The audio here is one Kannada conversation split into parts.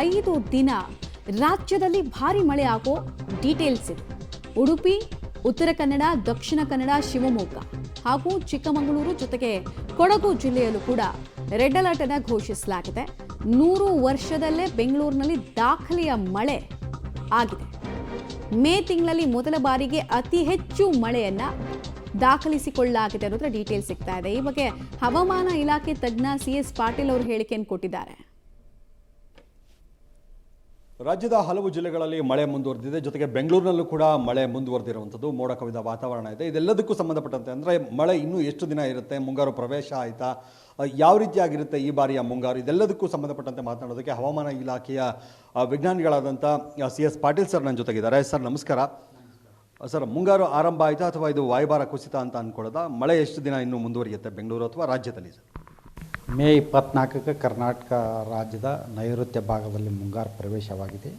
5 ದಿನ ರಾಜ್ಯದಲ್ಲಿ ಭಾರಿ ಮಳೆ ಆಗೋ ಡೀಟೇಲ್ಸ್ ಇದೆ. ಉಡುಪಿ, ಉತ್ತರ ಕನ್ನಡ, ದಕ್ಷಿಣ ಕನ್ನಡ, ಶಿವಮೊಗ್ಗ ಹಾಗೂ ಚಿಕ್ಕಮಗಳೂರು ಜೊತೆಗೆ ಕೊಡಗು ಜಿಲ್ಲೆಯಲ್ಲೂ ಕೂಡ ರೆಡ್ ಅಲರ್ಟ್ ಅನ್ನು ಘೋಷಿಸಲಾಗಿದೆ. 100 ವರ್ಷದಲ್ಲೇ ಬೆಂಗಳೂರಿನಲ್ಲಿ ದಾಖಲೆಯ ಮಳೆ ಆಗಿದೆ. ಮೇ ತಿಂಗಳಲ್ಲಿ ಮೊದಲ ಬಾರಿಗೆ ಅತಿ ಹೆಚ್ಚು ಮಳೆಯನ್ನ ದಾಖಲಿಸಿಕೊಳ್ಳಲಾಗಿದೆ ಅನ್ನೋದ್ರ ಡೀಟೇಲ್ಸ್ ಸಿಗ್ತಾ ಇದೆ. ಈ ಬಗ್ಗೆ ಹವಾಮಾನ ಇಲಾಖೆ ತಜ್ಞ CS ಪಾಟೀಲ್ ಅವರು ಹೇಳಿಕೆಯನ್ನು ಕೊಟ್ಟಿದ್ದಾರೆ. ರಾಜ್ಯದ ಹಲವು ಜಿಲ್ಲೆಗಳಲ್ಲಿ ಮಳೆ ಮುಂದುವರೆದಿದೆ. ಜೊತೆಗೆ ಬೆಂಗಳೂರಿನಲ್ಲೂ ಕೂಡ ಮಳೆ ಮುಂದುವರೆದಿರುವಂಥದ್ದು, ಮೋಡ ಕವಿದ ವಾತಾವರಣ ಇದೆ. ಇದೆಲ್ಲದಕ್ಕೂ ಸಂಬಂಧಪಟ್ಟಂತೆ ಅಂದರೆ ಮಳೆ ಇನ್ನೂ ಎಷ್ಟು ದಿನ ಇರುತ್ತೆ, ಮುಂಗಾರು ಪ್ರವೇಶ ಆಯಿತಾ, ಯಾವ ರೀತಿಯಾಗಿರುತ್ತೆ ಈ ಬಾರಿಯ ಮುಂಗಾರು, ಇದೆಲ್ಲದಕ್ಕೂ ಸಂಬಂಧಪಟ್ಟಂತೆ ಮಾತನಾಡೋದಕ್ಕೆ ಹವಾಮಾನ ಇಲಾಖೆಯ ವಿಜ್ಞಾನಿಗಳಾದಂಥ CS ಪಾಟೀಲ್ ಸರ್ ನನ್ನ ಜೊತೆಗಿದ್ದಾರೆ. ಸರ್ ನಮಸ್ಕಾರ. ಸರ್, ಮುಂಗಾರು ಆರಂಭ ಆಯಿತಾ ಅಥವಾ ಇದು ವಾಯುಭಾರ ಕುಸಿತ ಅಂತ ಅಂದ್ಕೊಳ್ಳೋದಾ? ಮಳೆ ಎಷ್ಟು ದಿನ ಇನ್ನೂ ಮುಂದುವರಿಯುತ್ತೆ ಬೆಂಗಳೂರು ಅಥವಾ ರಾಜ್ಯದಲ್ಲಿ? ಸರ್, ಮೇ 24ಕ್ಕೆ ಕರ್ನಾಟಕ ರಾಜ್ಯದ ನೈಋತ್ಯ ಭಾಗದಲ್ಲಿ ಮುಂಗಾರು ಪ್ರವೇಶವಾಗಿದೆ.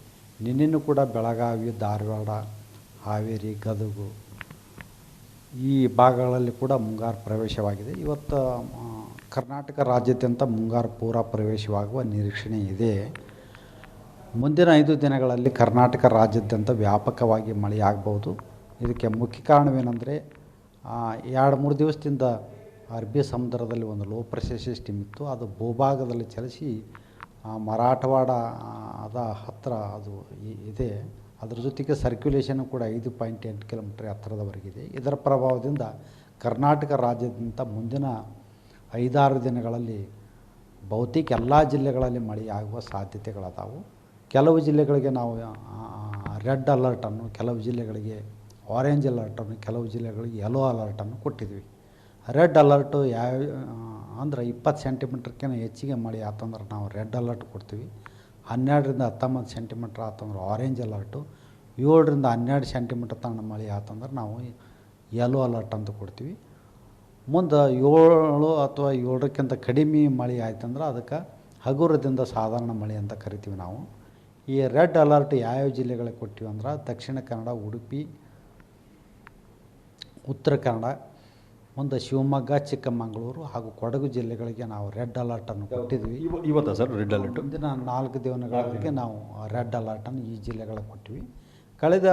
ನಿನ್ನೆಯೂ ಕೂಡ ಬೆಳಗಾವಿ, ಧಾರವಾಡ, ಹಾವೇರಿ, ಗದಗ ಈ ಭಾಗಗಳಲ್ಲಿ ಕೂಡ ಮುಂಗಾರು ಪ್ರವೇಶವಾಗಿದೆ. ಇವತ್ತು ಕರ್ನಾಟಕ ರಾಜ್ಯಾದ್ಯಂತ ಮುಂಗಾರು ಪೂರ ಪ್ರವೇಶವಾಗುವ ನಿರೀಕ್ಷಣೆ ಇದೆ. ಮುಂದಿನ 5 ದಿನಗಳಲ್ಲಿ ಕರ್ನಾಟಕ ರಾಜ್ಯಾದ್ಯಂತ ವ್ಯಾಪಕವಾಗಿ ಮಳೆಯಾಗಬಹುದು. ಇದಕ್ಕೆ ಮುಖ್ಯ ಕಾರಣವೇನೆಂದರೆ 2-3 ದಿವಸದಿಂದ ಅರಬ್ಬಿ ಸಮುದ್ರದಲ್ಲಿ ಒಂದು ಲೋ ಪ್ರೆಷರ್ ಸಿಸ್ಟಮ್ ಇತ್ತು. ಅದು ಭೂಭಾಗದಲ್ಲಿ ಚಲಿಸಿ ಮರಾಠವಾಡದ ಹತ್ತಿರ ಅದು ಇದೆ. ಅದರ ಜೊತೆಗೆ ಸರ್ಕ್ಯುಲೇಷನ್ ಕೂಡ 5.8 ಕಿಲೋಮೀಟರ್ ಎತ್ತರದವರೆಗಿದೆ. ಇದರ ಪ್ರಭಾವದಿಂದ ಕರ್ನಾಟಕ ರಾಜ್ಯಾದ್ಯಂತ ಮುಂದಿನ 5-6 ದಿನಗಳಲ್ಲಿ ಬಹುತೇಕ ಎಲ್ಲ ಜಿಲ್ಲೆಗಳಲ್ಲಿ ಮಳೆಯಾಗುವ ಸಾಧ್ಯತೆಗಳದಾವು. ಕೆಲವು ಜಿಲ್ಲೆಗಳಿಗೆ ನಾವು ರೆಡ್ ಅಲರ್ಟನ್ನು, ಕೆಲವು ಜಿಲ್ಲೆಗಳಿಗೆ ಆರೆಂಜ್ ಅಲರ್ಟನ್ನು, ಕೆಲವು ಜಿಲ್ಲೆಗಳಿಗೆ ಯೆಲ್ಲೋ ಅಲರ್ಟನ್ನು ಕೊಟ್ಟಿದ್ವಿ. ರೆಡ್ ಅಲರ್ಟು ಅಂದರೆ 20 ಸೆಂಟಿಮೀಟ್ರ್ಕಿಂತ ಹೆಚ್ಚಿಗೆ ಮಳೆ ಆತಂದ್ರೆ ನಾವು ರೆಡ್ ಅಲರ್ಟ್ ಕೊಡ್ತೀವಿ. 12ರಿಂದ 19 ಸೆಂಟಿಮೀಟ್ರ್ ಆತಂದ್ರೆ ಆರೆಂಜ್ ಅಲರ್ಟು, 7ರಿಂದ 12 ಸೆಂಟಿಮೀಟ್ರ್ ತನಕ ಮಳೆ ಆತಂದ್ರೆ ನಾವು ಯೆಲ್ಲೋ ಅಲರ್ಟ್ ಅಂತ ಕೊಡ್ತೀವಿ. ಮುಂದೆ 7 ಅಥವಾ 7ಕ್ಕಿಂತ ಕಡಿಮೆ ಮಳೆ ಆಯ್ತಂದ್ರೆ ಅದಕ್ಕೆ ಹಗುರದಿಂದ ಸಾಧಾರಣ ಮಳೆ ಅಂತ ಕರಿತೀವಿ ನಾವು. ಈ ರೆಡ್ ಅಲರ್ಟ್ ಯಾವ್ಯಾವ ಜಿಲ್ಲೆಗಳಿಗೆ ಕೊಟ್ಟಿವಿ ಅಂದ್ರೆ ದಕ್ಷಿಣ ಕನ್ನಡ, ಉಡುಪಿ, ಉತ್ತರ ಕನ್ನಡ, ಮುಂದೆ ಶಿವಮೊಗ್ಗ, ಚಿಕ್ಕಮಗಳೂರು ಹಾಗೂ ಕೊಡಗು ಜಿಲ್ಲೆಗಳಿಗೆ ನಾವು ರೆಡ್ ಅಲರ್ಟನ್ನು ಕೊಟ್ಟಿದ್ವಿ. ಇವತ್ತಾ ಸರ್ ರೆಡ್ ಅಲರ್ಟ್? ಮುಂದಿನ 4 ದಿನಗಳಿಗೆ ನಾವು ರೆಡ್ ಅಲರ್ಟನ್ನು ಈ ಜಿಲ್ಲೆಗಳಿಗೆ ಕೊಟ್ಟಿವಿ. ಕಳೆದ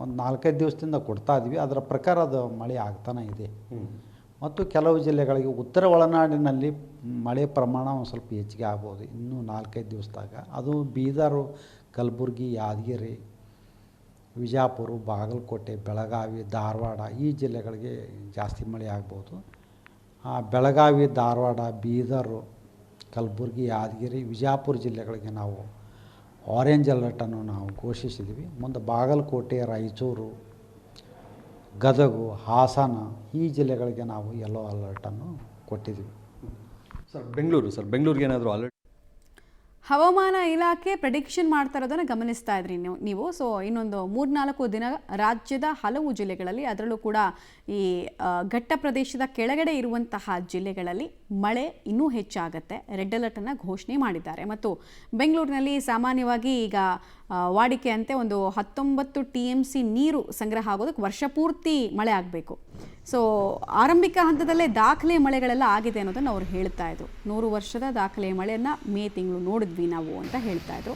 ಒಂದು 4-5 ದಿವಸದಿಂದ ಕೊಡ್ತಾ ಇದ್ವಿ. ಅದರ ಪ್ರಕಾರ ಅದು ಮಳೆ ಆಗ್ತಾನೆ ಇದೆ. ಮತ್ತು ಕೆಲವು ಜಿಲ್ಲೆಗಳಿಗೆ ಉತ್ತರ ಒಳನಾಡಿನಲ್ಲಿ ಮಳೆ ಪ್ರಮಾಣ ಒಂದು ಸ್ವಲ್ಪ ಹೆಚ್ಚಿಗೆ ಆಗ್ಬೋದು ಇನ್ನೂ 4-5 ದಿವಸದಾಗ. ಅದು ಬೀದರು, ಕಲಬುರಗಿ, ಯಾದಗಿರಿ, ವಿಜಯಪುರ, ಬಾಗಲಕೋಟೆ, ಬೆಳಗಾವಿ, ಧಾರವಾಡ ಈ ಜಿಲ್ಲೆಗಳಿಗೆ ಜಾಸ್ತಿ ಮಳೆ ಆಗ್ಬೋದು. ಬೆಳಗಾವಿ, ಧಾರವಾಡ, ಬೀದರು, ಕಲಬುರಗಿ, ಯಾದಗಿರಿ, ವಿಜಯಪುರ ಜಿಲ್ಲೆಗಳಿಗೆ ನಾವು ಆರೆಂಜ್ ಅಲರ್ಟನ್ನು ನಾವು ಘೋಷಿಸಿದ್ವಿ. ಮುಂದೆ ಬಾಗಲಕೋಟೆ, ರಾಯಚೂರು, ಗದಗ, ಹಾಸನ ಈ ಜಿಲ್ಲೆಗಳಿಗೆ ನಾವು ಯೆಲ್ಲೋ ಅಲರ್ಟನ್ನು ಕೊಟ್ಟಿದ್ವಿ. ಸರ್, ಬೆಂಗಳೂರಿಗೆ ಏನಾದರೂ ಅಲರ್ಟ್? ಹವಾಮಾನ ಇಲಾಖೆ ಪ್ರೆಡಿಕ್ಷನ್ ಮಾಡ್ತಾ ಇರೋದನ್ನು ಗಮನಿಸ್ತಾ ಇದ್ರಿ ನೀವು. ಸೊ ಇನ್ನೊಂದು 3-4 ದಿನ ರಾಜ್ಯದ ಹಲವು ಜಿಲ್ಲೆಗಳಲ್ಲಿ, ಅದರಲ್ಲೂ ಕೂಡ ಈ ಘಟ್ಟ ಪ್ರದೇಶದ ಕೆಳಗಡೆ ಇರುವಂತಹ ಜಿಲ್ಲೆಗಳಲ್ಲಿ ಮಳೆ ಇನ್ನೂ ಹೆಚ್ಚಾಗುತ್ತೆ. ರೆಡ್ ಅಲರ್ಟನ್ನು ಘೋಷಣೆ ಮಾಡಿದ್ದಾರೆ. ಮತ್ತು ಬೆಂಗಳೂರಿನಲ್ಲಿ ಸಾಮಾನ್ಯವಾಗಿ ಈಗ ವಾಡಿಕೆಯಂತೆ ಒಂದು 19 TMC ನೀರು ಸಂಗ್ರಹ ಆಗೋದಕ್ಕೆ ವರ್ಷ ಪೂರ್ತಿ ಮಳೆ ಆಗಬೇಕು. ಸೊ ಆರಂಭಿಕ ಹಂತದಲ್ಲೇ ದಾಖಲೆ ಮಳೆಗಳೆಲ್ಲ ಆಗಿದೆ ಅನ್ನೋದನ್ನು ಅವ್ರು ಹೇಳ್ತಾ ಇದ್ರು. 100 ವರ್ಷದ ದಾಖಲೆ ಮಳೆಯನ್ನು ಮೇ ತಿಂಗಳು ನೋಡಿದ್ವಿ ನಾವು ಅಂತ ಹೇಳ್ತಾ ಇದ್ರು.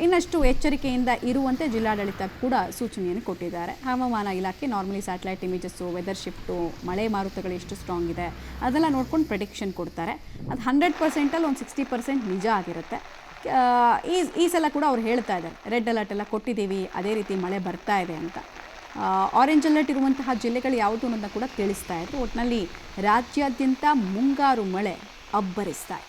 ಇನ್ನಷ್ಟು ಎಚ್ಚರಿಕೆಯಿಂದ ಇರುವಂತೆ ಜಿಲ್ಲಾಡಳಿತ ಕೂಡ ಸೂಚನೆಯನ್ನು ಕೊಟ್ಟಿದ್ದಾರೆ. ಹವಾಮಾನ ಇಲಾಖೆ normally satellite images, weather shift, ಮಳೆ ಮಾರುತಗಳು ಎಷ್ಟು ಸ್ಟ್ರಾಂಗ್ ಇದೆ ಅದೆಲ್ಲ ನೋಡ್ಕೊಂಡು ಪ್ರೆಡಿಕ್ಷನ್ ಕೊಡ್ತಾರೆ. ಅದು 100%ಅಲ್ಲಿ ಒಂದು 60% ನಿಜ ಆಗಿರುತ್ತೆ. ಈ ಸಲ ಕೂಡ ಅವ್ರು ಹೇಳ್ತಾ ಇದ್ದಾರೆ ರೆಡ್ ಅಲರ್ಟ್ ಎಲ್ಲ ಕೊಟ್ಟಿದ್ದೀವಿ, ಅದೇ ರೀತಿ ಮಳೆ ಬರ್ತಾ ಇದೆ ಅಂತ. ಆರೆಂಜ್ ಅಲರ್ಟ್ ಇರುವಂತಹ ಜಿಲ್ಲೆಗಳು ಯಾವುದು ಅನ್ನೋದನ್ನ ಕೂಡ ತಿಳಿಸ್ತಾ ಇದ್ರು. ಒಟ್ಟಿನಲ್ಲಿ ರಾಜ್ಯಾದ್ಯಂತ ಮುಂಗಾರು ಮಳೆ ಅಬ್ಬರಿಸ್ತಾ ಇದೆ.